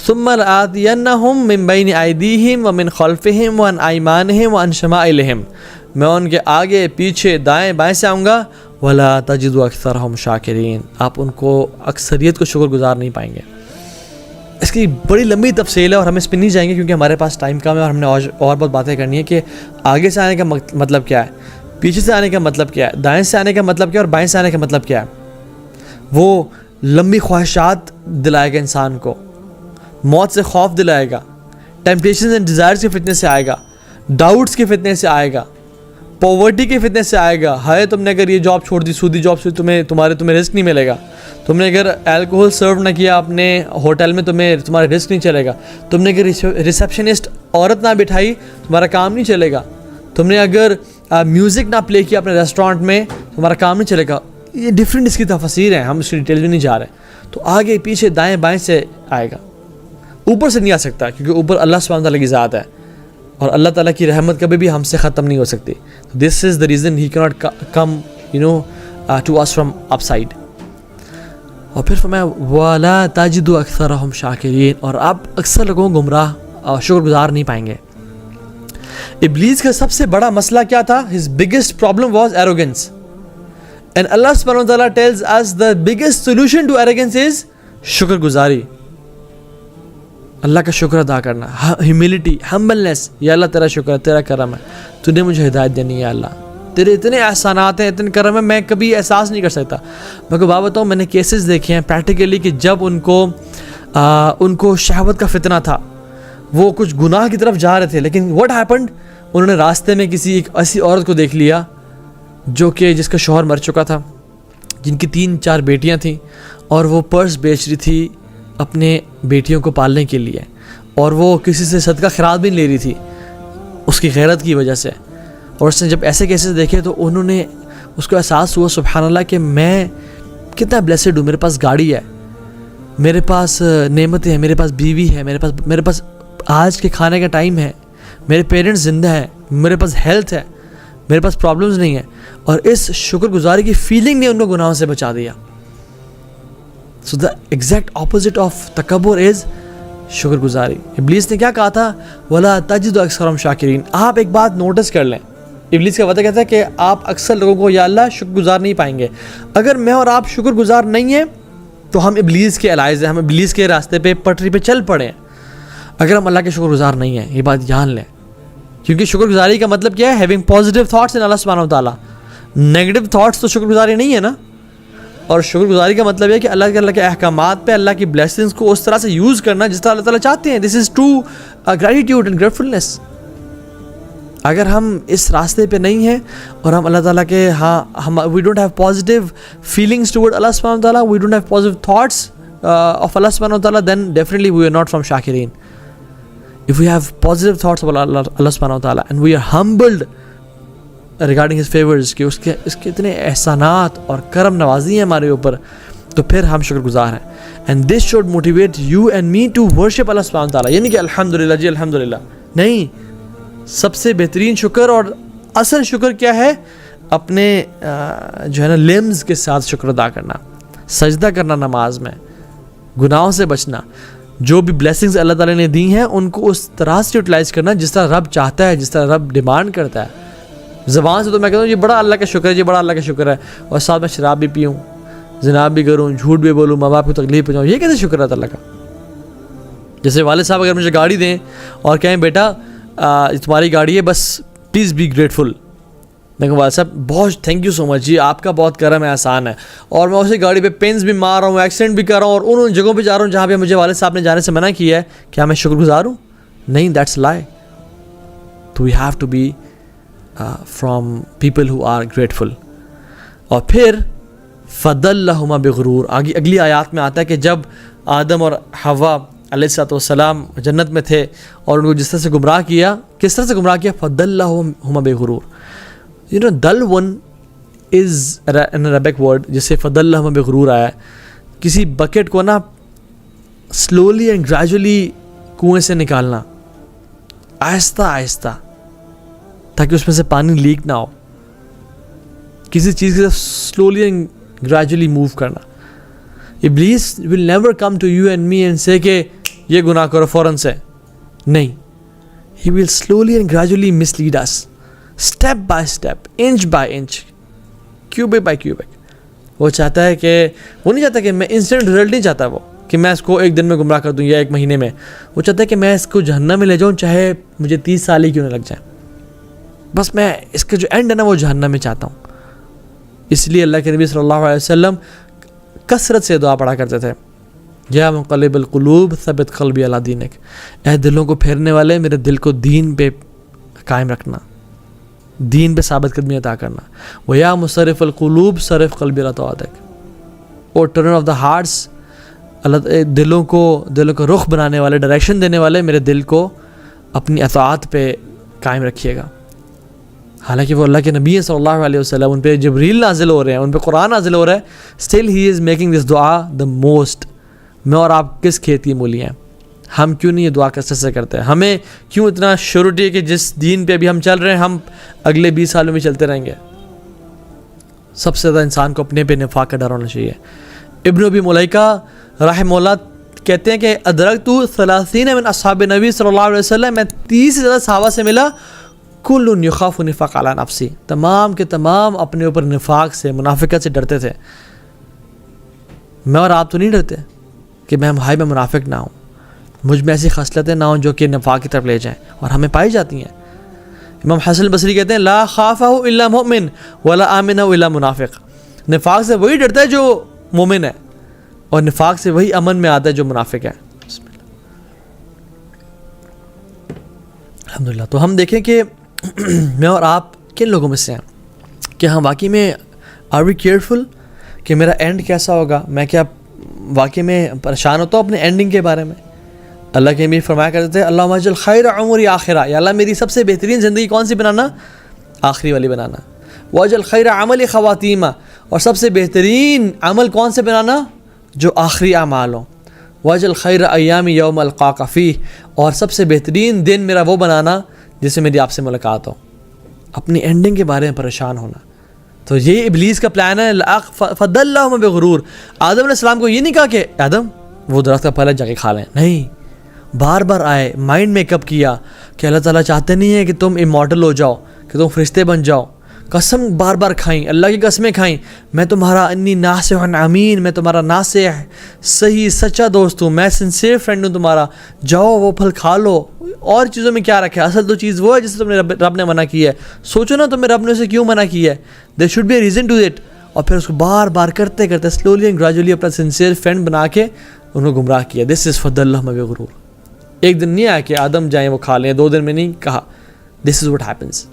ثم لآتینہم من بین ایدیہم ومن خلفہم وعن ایمانہم وعن شمائلہم، میں ان کے آگے پیچھے دائیں بائیں سے آؤں گا، ولا تجد اکثرہم شاکرین، آپ ان کو اکثریت کو شکر گزار نہیں پائیں گے۔ اس کی بڑی لمبی تفصیل ہے اور ہم اس پہ نہیں جائیں گے کیونکہ ہمارے پاس ٹائم کم ہے اور ہم نے اور بہت باتیں کرنی ہے کہ آگے سے آنے کا مطلب کیا ہے، پیچھے سے آنے کا مطلب کیا ہے، دائیں سے آنے کا مطلب کیا ہے اور بائیں سے آنے کا مطلب کیا ہے۔ وہ لمبی خواہشات دلائے گا انسان کو، موت سے خوف دلائے گا، ٹیمپٹیشنز اینڈ ڈیزائرز کے فتنے سے آئے گا، ڈاؤٹس کے فتنے سے آئے گا، پاورٹی کے فتنے سے آئے گا۔ ہائے تم نے اگر یہ جاب چھوڑ دی، سودی جاب سے تمہیں رزق نہیں ملے گا، تم نے اگر الکوہل سرو نہ کیا اپنے ہوٹل میں تمہارا رزق نہیں چلے گا، تم نے اگر ریسیپشنسٹ عورت نہ بٹھائی تمہارا کام نہیں چلے گا، تم نے اگر میوزک نہ پلے کیا اپنے ریسٹورانٹ میں تمہارا کام نہیں چلے گا۔ یہ ڈفرینٹ اس کی تفسیر ہیں، ہم اس کی ڈیٹیل میں نہیں جا رہے۔ تو آگے پیچھے دائیں بائیں سے آئے گا، اوپر سے نہیں آ سکتا کیونکہ اوپر اللہ سبحانہ تعالیٰ کی ذات ہے اور اللہ تعالیٰ کی رحمت کبھی بھی ہم سے ختم نہیں ہو سکتی۔ This is the reason he cannot come to us from up side. اور پھر فرمایا وَلَا تَجِدُ أَكْثَرَهُمْ شَاكِرِينَ، اور آپ اکثر لوگوں کو گمراہ اور شکر گزار نہیں پائیں گے۔ ابلیس کا سب سے بڑا مسئلہ کیا تھا؟ his biggest problem was arrogance, and Allah subhanahu wa ta'ala tells us the biggest solution to arrogance is شکر گزاری، اللہ کا شکر ادا کرنا، ہیوملٹی، ہمبلنس۔ یا اللہ تیرا شکر ہے، تیرا کرم ہے، تو نے مجھے ہدایت دینی ہے، اللہ تیرے اتنے احسانات ہیں، اتنے کرم ہے، میں کبھی احساس نہیں کر سکتا۔ میں کو بات بتاؤں، میں نے کیسز دیکھے ہیں پریکٹیکلی کہ جب ان کو شہوت کا فتنہ تھا، وہ کچھ گناہ کی طرف جا رہے تھے، لیکن واٹ ہیپنڈ، انہوں نے راستے میں کسی ایک ایسی عورت کو دیکھ لیا جس کا شوہر مر چکا تھا، جن کی 3-4 بیٹیاں تھیں، اور وہ پرس بیچ رہی تھی اپنے بیٹیوں کو پالنے کے لیے، اور وہ کسی سے صدقہ خیرات بھی نہیں لے رہی تھی اس کی غیرت کی وجہ سے۔ اور اس نے جب ایسے کیسز دیکھے تو انہوں نے اس کو احساس ہوا سبحان اللہ کہ میں کتنا بلیسڈ ہوں، میرے پاس گاڑی ہے، میرے پاس نعمتیں ہیں، میرے پاس بیوی ہے، میرے پاس آج کے کھانے کا ٹائم ہے، میرے پیرنٹس زندہ ہیں، میرے پاس ہیلتھ ہے، میرے پاس پرابلمز نہیں ہیں۔ اور اس شکر گزاری کی فیلنگ نے ان کو گناہوں سے بچا دیا۔ سو دا ایگزیکٹ اپوزٹ آف تکبر از شکر گزاری۔ ابلیس نے کیا کہا تھا؟ وَلَا تَجِدُ أَكْثَرَهُمْ شَاكِرِينَ۔ آپ ایک بات نوٹس کر لیں، ابلیس کا وعدہ کہتا ہے کہ آپ اکثر لوگوں کو یا اللہ شکر گزار نہیں پائیں گے۔ اگر میں اور آپ شکر گزار نہیں ہیں تو ہم ابلیس کے الائز ہیں، ہم ابلیس کے راستے پہ پٹری پہ چل پڑے ہیں۔ اگر ہم اللہ کے شکر گزار نہیں ہیں، یہ بات جان لیں، کیونکہ شکر گزاری کا مطلب کیا ہے؟ ہیونگ پازیٹیو تھاٹس ان اللہ سبحانہ و تعالیٰ۔ نیگیٹو تھاٹس تو شکر گزاری نہیں ہے نا۔ اور شکر گزاری کا مطلب ہے کہ اللہ کے احکامات پہ، اللہ کی بلیسنگز کو اس طرح سے یوز کرنا جس طرح اللہ تعالیٰ چاہتے ہیں۔ دس is true gratitude and gratefulness. اگر ہم اس راستے پہ نہیں ہیں اور ہم اللہ تعالیٰ کے we don't have positive feelings toward Allah سبحانہ و تعالیٰ، we don't have positive thoughts of Allah سبحانہ و تعالیٰ، then definitely we are not from شاکرین۔ If we have positive thoughts about Allah subhanahu wa ta'ala and we are humbled regarding his favors کہ اس کے اتنے احسانات اور کرم نوازی ہیں ہمارے اوپر، تو پھر ہم شکر گزار ہیں۔ and this should motivate you and me to worship Allah subhanahu wa ta'ala۔ یعنی کہ الحمدللہ جی الحمدللہ نہیں، سب سے بہترین شکر اور اصل شکر کیا ہے؟ اپنے جو ہے نا لمز کے ساتھ شکر ادا کرنا، سجدہ کرنا نماز میں، گناہوں سے بچنا، جو بھی بلیسنگز اللہ تعالیٰ نے دی ہیں ان کو اس طرح سے یوٹیلائز کرنا جس طرح رب چاہتا ہے، جس طرح رب ڈیمانڈ کرتا ہے۔ زبان سے تو میں کہتا ہوں یہ بڑا اللہ کا شکر ہے، یہ بڑا اللہ کا شکر ہے، اور ساتھ میں شراب بھی پیوں، زنا بھی کروں، جھوٹ بھی بولوں، ماں باپ کو تکلیف پہنچاؤں، یہ کیسے شکر ہے اللہ کا؟ جیسے والد صاحب اگر مجھے گاڑی دیں اور کہیں بیٹا تمہاری گاڑی ہے، بس پلیز بی گریٹفل، میں کہوں والد صاحب بہت تھینک یو سو مچ جی، آپ کا بہت کرم ہے، احسان ہے، اور میں اسی گاڑی پہ پینس بھی مار رہا ہوں، ایکسیڈنٹ بھی کر رہا ہوں، اور ان جگہوں پہ جا رہا ہوں جہاں پہ مجھے والد صاحب نے جانے سے منع کیا ہے، کیا میں شکر گزار ہوں؟ نہیں، دیٹس لائی۔ تو we have to be from people who are grateful. اور پھر فَضَلَّهُمَا بِغُرُورٍ، اگلی آیات میں آتا ہے کہ جب آدم اور حوا علیہ السلام جنت میں تھے اور ان کو جس طرح سے گمراہ کیا، کس طرح سے گمراہ کیا؟ فَضَلَّهُمَا بِغُرُورٍ۔ You know, dull one is an Arabic word جسے فَضَلَّهُمَا بِغُرُورٍ آیا ہے، کسی بکٹ کو نا slowly and gradually کنویں سے نکالنا، آہستہ آہستہ، تاکہ اس میں سے پانی لیک نہ ہو، کسی چیز کی slowly and gradually move کرنا۔ Iblis will never come to you and me and say کہ یہ گناہ کرو فوراً سے، نہیں. He will slowly and gradually mislead us, step by step, inch by inch, cubic by cubic. وہ چاہتا ہے کہ وہ نہیں چاہتا کہ میں انسٹنٹ رزلٹ نہیں چاہتا وہ کہ میں اس کو ایک دن میں گمراہ کر دوں یا ایک مہینے میں. وہ چاہتا ہے کہ میں اس کو جہنم میں لے جاؤں چاہے مجھے 30 سال ہی کیوں نہ لگ جائیں، بس میں اس کا جو اینڈ ہے نا وہ جہنم میں چاہتا ہوں. اس لیے اللہ کے نبی صلی اللہ علیہ وسلم کثرت سے دعا پڑھا کرتے تھے، یا مقلب القلوب ثبت قلبی علی دینک، اے دلوں کو پھیرنے والے میرے دل کو دین پہ قائم رکھنا، دین پہ ثابت قدمی عطا کرنا. ویا مصرف القلوب صرف قلبی علی طاعتک، اور ٹرن آف دا ہارٹس، اللہ دلوں کو رخ بنانے والے، ڈائریکشن دینے والے میرے دل کو اپنی اطاعت پہ قائم رکھیے گا. حالانکہ وہ اللہ کے نبی صلی اللہ علیہ وسلم، ان پہ جبریل نازل ہو رہے ہیں، ان پہ قرآن نازل ہو رہا ہے، still he is making this دعا دا موسٹ. میں اور آپ کس کھیت کی مولی ہیں؟ ہم کیوں نہیں یہ دعا کثرت سے کرتے ہیں؟ ہمیں کیوں اتنا شیورٹی ہے کہ جس دین پہ ابھی ہم چل رہے ہیں ہم اگلے 20 سالوں میں چلتے رہیں گے؟ سب سے زیادہ انسان کو اپنے پہ نفاق کا ڈر ہونا چاہیے. ابن ابی ملیکہ رحمہ اللہ کہتے ہیں کہ ادرکت 30 من اصحاب نبی صلی اللہ علیہ وسلم، میں 30 سے زیادہ صحابہ سے ملا، کل یخاف نفاق علی نفسی، تمام کے تمام اپنے اوپر نفاق سے، منافقت سے ڈرتے تھے. میں اور آپ تو نہیں ڈرتے کہ میں منافق نہ ہوں، مجھ میں ایسی خصلتیں نہ ہوں جو کہ نفاق کی طرف لے جائیں، اور ہمیں پائی جاتی ہیں. امام حسن البصری کہتے ہیں لا خافہ الا مؤمن ولا آمنہ الا منافق، نفاق سے وہی ڈرتا ہے جو مومن ہے، اور نفاق سے وہی امن میں آتا ہے جو منافق ہے. الحمدللہ. تو ہم دیکھیں کہ میں اور آپ کن لوگوں میں سے ہیں کہ ہم واقعی میں آر وی کیئرفل کہ میرا اینڈ کیسا ہوگا؟ میں کیا واقعی میں پریشان ہوتا ہوں اپنے اینڈنگ کے بارے میں؟ اللہ کے نبی فرمایا کرتے تھے اللہم اجعل خیر عمری آخرہ، یا اللہ میری سب سے بہترین زندگی کون سی بنانا؟ آخری والی بنانا. واجعل خیر عمل خواتیمہ، اور سب سے بہترین عمل کون سے بنانا؟ جو آخری اعمال ہوں. واجعل خیر ایام یوم القاک فیہ، اور سب سے بہترین دن میرا وہ بنانا جس سے میری آپ سے ملاقات ہو. اپنی اینڈنگ کے بارے میں پریشان ہونا، تو یہ ابلیس کا پلان ہے. فضلہم بغرور، آدم علیہ السلام کو یہ نہیں کہا کہ آدم وہ درخت کا پھل جا کے کھا لیں، نہیں، بار بار آئے، مائنڈ میک اپ کیا کہ اللہ تعالیٰ چاہتے نہیں ہیں کہ تم امورٹل ہو جاؤ، کہ تم فرشتے بن جاؤ. قسم بار بار کھائیں، اللہ کی قسمیں کھائیں، میں تمہارا انی ناصح امین، میں تمہارا ناصح صحیح سچا دوست ہوں، میں سنسیئر فرینڈ ہوں تمہارا، جاؤ وہ پھل کھا لو. اور چیزوں میں کیا رکھا ہے؟ اصل تو چیز وہ ہے جس سے تم نے رب نے منع کی ہے. سوچو نا تمہیں رب نے اسے کیوں منع کی ہے، there should be a reason to it. اور پھر اس کو بار بار کرتے کرتے سلولی اینڈ گریجولی اپنا سنسیئر فرینڈ بنا کے انہوں نے گمراہ کیا. دس از فضلہم بغرور. ایک دن نہیں آیا کہ آدم جائیں وہ کھا لیں، 2 دن میں نہیں کہا. دس از واٹ ہیپنس.